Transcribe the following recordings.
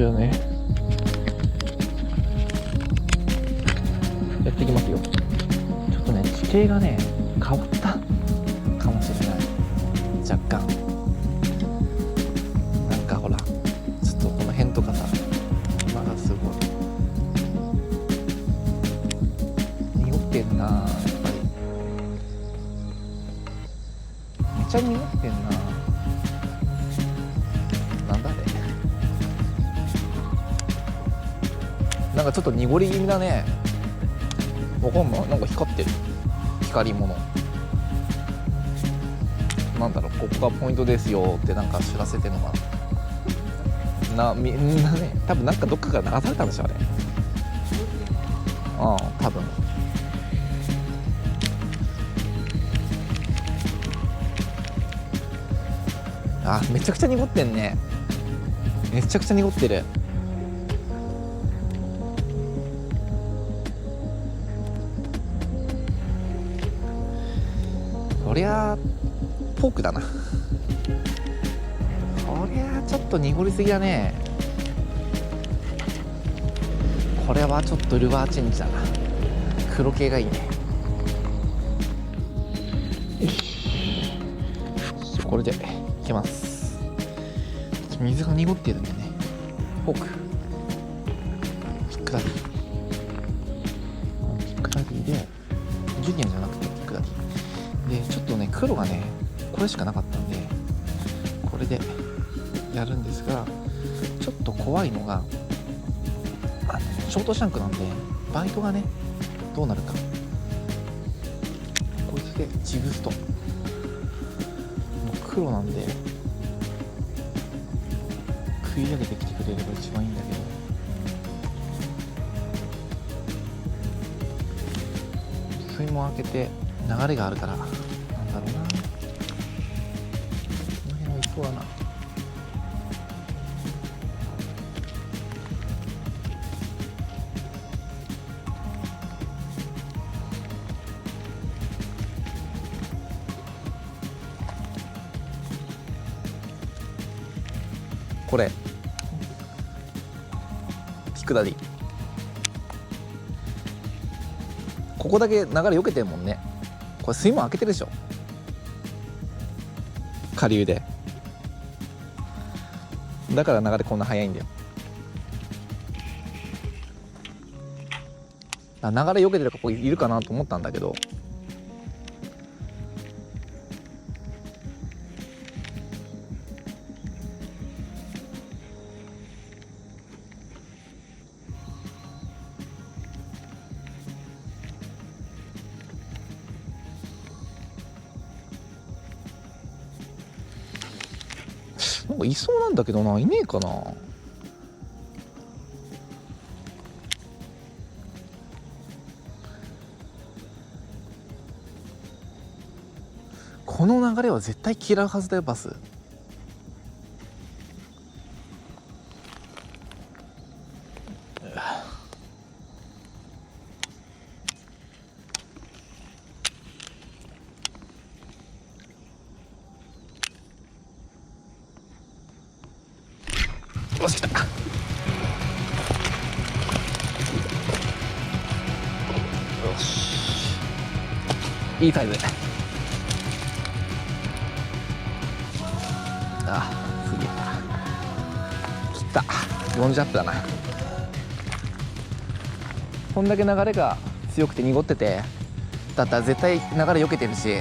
じゃあね、やっていきますよ。ちょっとね、地形がね変わったかもしれない、若干。なんかほら、ちょっとこの辺とかさ、まだすごい濁ってんな、やっぱり。めっちゃ濁ってんな。なんだあれ、なんかちょっと濁り気味だね。わかんない、なんか光ってる、光り物。なんだろう、ここがポイントですよってなんか知らせてんのかな。みんなね、多分なんかどっかから流されたんでしょあれ。ああ、多分。あ、めちゃくちゃ濁ってんね。めちゃくちゃ濁ってる。こりゃポークだな。こりゃちょっと濁りすぎだね。これはちょっとルアーチェンジだな。黒系がいいね。よし、これでいけます。水が濁ってるんでね、フォーク、ピックダディ、ピックダディでジュニアじゃなくてピックダディで、ちょっとね黒がねこれしかなかったんで、これでやるんですが、ちょっと怖いのがショートシャンクなんで、バイトがねどうなるか。こいつでジグスト、もう黒なんで食い上げてきてくれれば一番いいんだけど、水門開けて流れがあるから、なんだろうな、この辺はいそうだな。これピックダディ、ここだけ流れ避けてるもんね。これ水門開けてるでしょ、下流で。だから流れこんな速いんだよ。流れ避けてる子ここいるかなと思ったんだけど、なんかいそうなんだけどな、いねえかな。この流れは絶対嫌うはずだよ、バス。よし、来た。よし、いいタイム。あ、すげえ切った。40アップだな。こんだけ流れが強くて濁っててだったら絶対流れ避けてるし、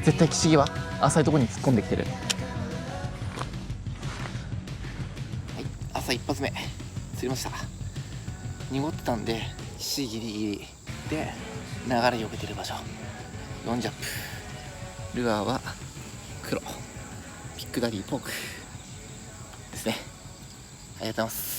絶対岸際浅いところに突っ込んできてる。はい、朝一発目釣りました。濁ってたんで岸ギリギリで流れ避けてる場所、40アップ。ルアーは黒、ピックダディポークですね。ありがとうございます。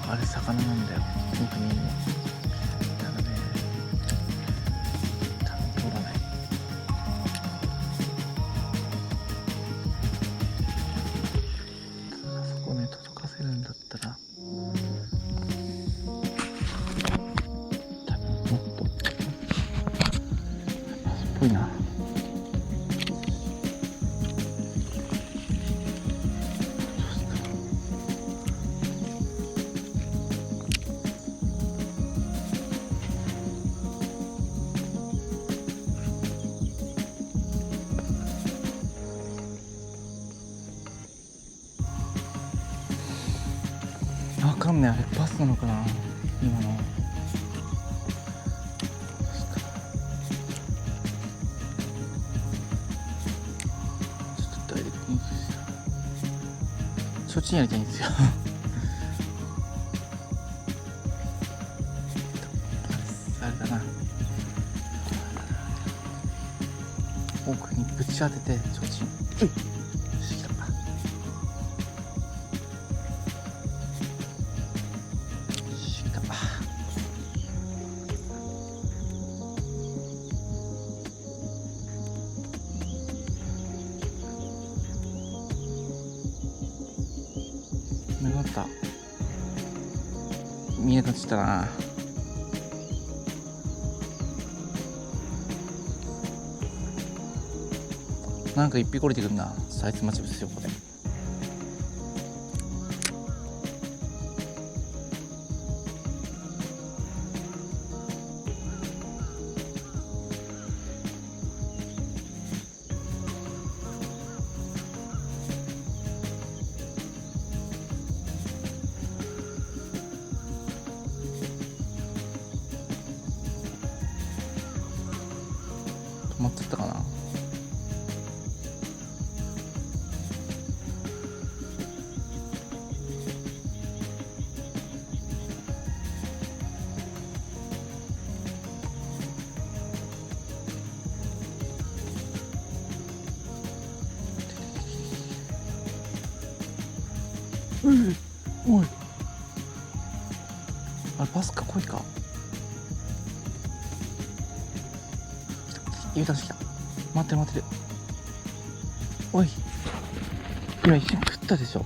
あれ魚なんだよ奥にいるの。だからね多分通らない。あそこね届かせるんだったら多分もっとパスっぽいな。わかんない、あれパスなのかな今の。ちょっとダイレクトにそっちにやりたいんですよあれだな、奥にぶち当ててちょっちなかった。見えなくなっちゃったな。なんか一匹降りてくるな。サイズ待ちですよここで。止まっちゃったかな。おい、あれパスか来いか。U ターンしてきた。待ってる待ってる。おい、今一瞬食ったでしょ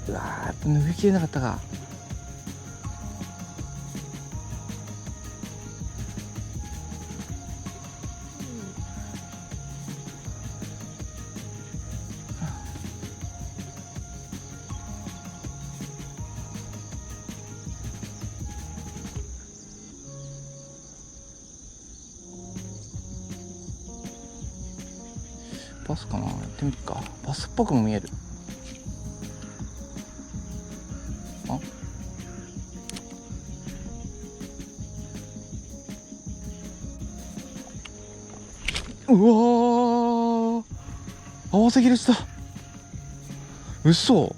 うわー、やっぱ脱ぎきれなかったか。パスかな、やってみるか。パスっぽくも見える。あ、うわー、合わせ切れした。嘘。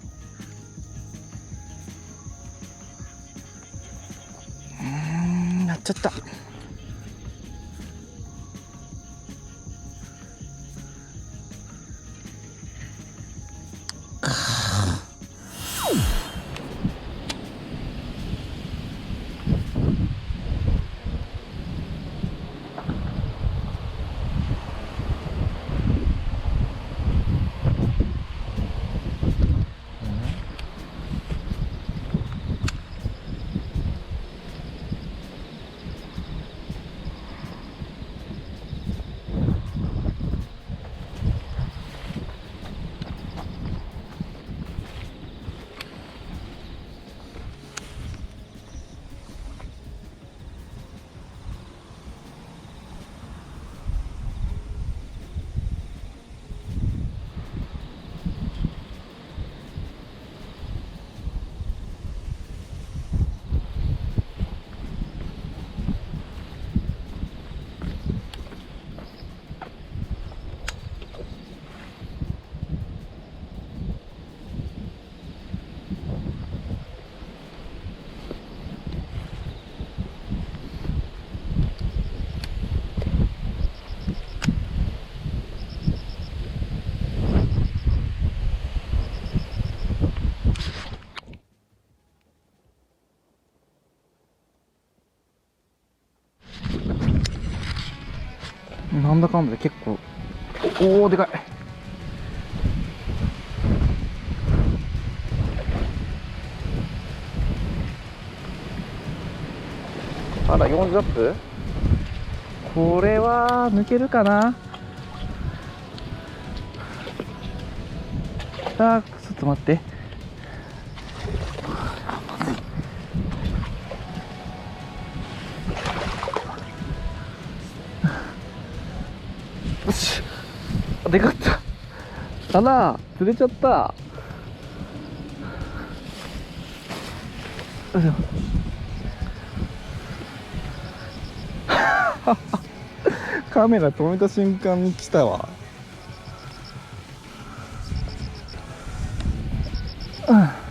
やっちゃった。なんだかんだで結構、おおでかい。あら40アップ、これは抜けるかな。あー、ちょっと待って。よし、でかった。あら、釣れちゃった。よいしょ。カメラ止めた瞬間に来たわ。うん。